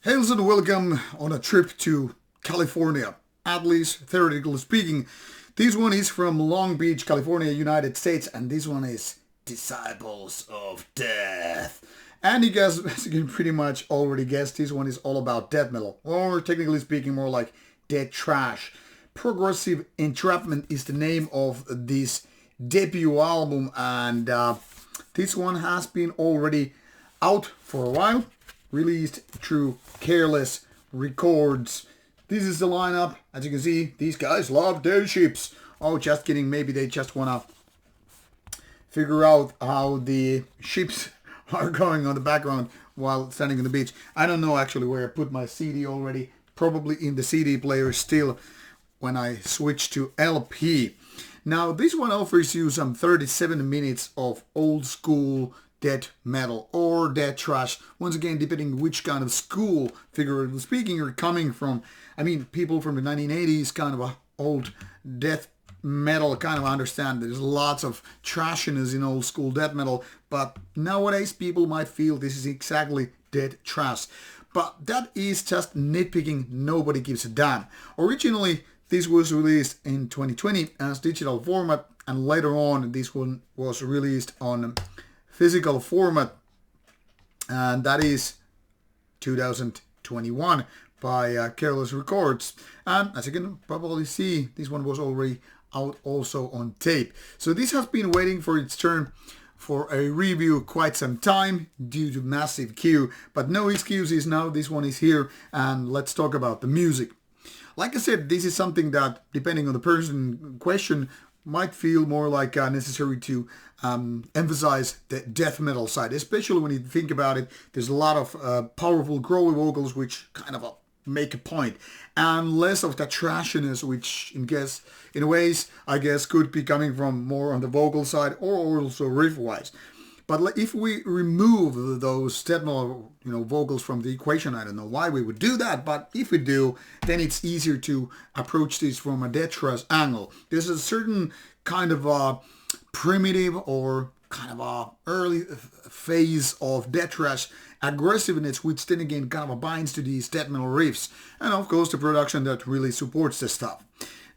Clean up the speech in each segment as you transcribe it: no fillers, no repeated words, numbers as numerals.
Hails and welcome on a trip to California, at least theoretically speaking. This one is from Long Beach, California, United States, and this one is Disciples of Death. And you guys, as you can pretty much already guess, this one is all about death metal, or technically speaking, more like death thrash. Progressive Entrapment is the name of this debut album, and this one has been already out for a while, released through Careless Records. This is the lineup. As you can see, these guys love their ships. Oh, just kidding. Maybe they just want to figure out how the ships are going on the background while standing on the beach. I don't know actually where I put my CD already. Probably in the CD player still when I switch to LP. Now, this one offers you some 37 minutes of old school death metal or death thrash. Once again, depending which kind of school, figuratively speaking, you're coming from. I mean, people from the 1980s, kind of a old death metal, kind of understand there's lots of trashiness in old school death metal, but nowadays people might feel this is exactly death thrash. But that is just nitpicking. Nobody gives a damn. Originally, this was released in 2020 as digital format, and later on this one was released on physical format, and that is 2021 by Careless Records. And as you can probably see, this one was already out also on tape. So this has been waiting for its turn for a review quite some time due to massive queue, but no excuses now. This one is here, and let's talk about the music. Like I said, this is something that, depending on the person in question, might feel more like necessary to emphasize the death metal side, especially when you think about it. There's a lot of powerful growly vocals which kind of make a point, and less of that trashiness, which in ways I guess could be coming from more on the vocal side or also riff wise. But if we remove those death metal, vocals from the equation, I don't know why we would do that, but if we do, then it's easier to approach this from a death thrash angle. There's a certain kind of a primitive or kind of a early phase of death thrash aggressiveness, which then again kind of binds to these death metal riffs, and of course the production that really supports the stuff.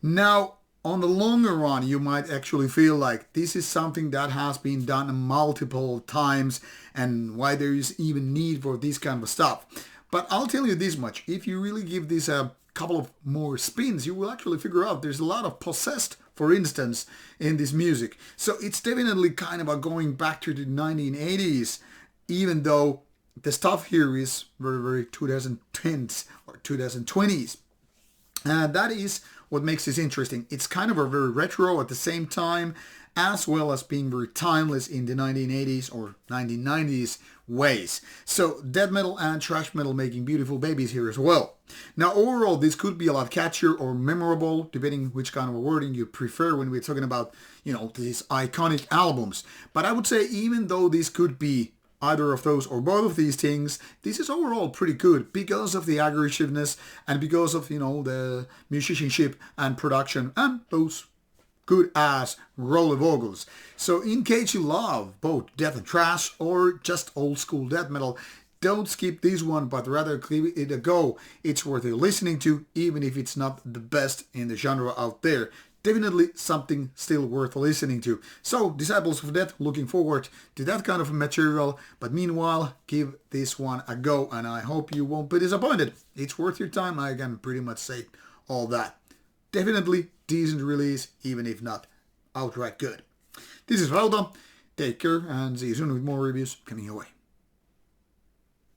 Now, on the longer run, you might actually feel like this is something that has been done multiple times, and why there is even need for this kind of stuff. But I'll tell you this much: if you really give this a couple of more spins, you will actually figure out there's a lot of possessed, for instance, in this music. So it's definitely kind of a going back to the 1980s, even though the stuff here is very, very 2010s or 2020s. And that is what makes this interesting. It's kind of a very retro at the same time, as well as being very timeless in the 1980s or 1990s ways. So death metal and thrash metal making beautiful babies here as well. Now overall, this could be a lot catchier or memorable, depending which kind of a wording you prefer when we're talking about, these iconic albums. But I would say even though this could be either of those or both of these things, this is overall pretty good because of the aggressiveness and because of, the musicianship and production and those good ass roller vocals. So in case you love both death and thrash or just old school death metal, don't skip this one, but rather give it a go. It's worth listening to, even if it's not the best in the genre out there. Definitely something still worth listening to. So, Disciples of Death, looking forward to that kind of material. But meanwhile, give this one a go, and I hope you won't be disappointed. It's worth your time, I can pretty much say all that. Definitely decent release, even if not outright good. This is Rauta. Take care, and see you soon with more reviews coming your way.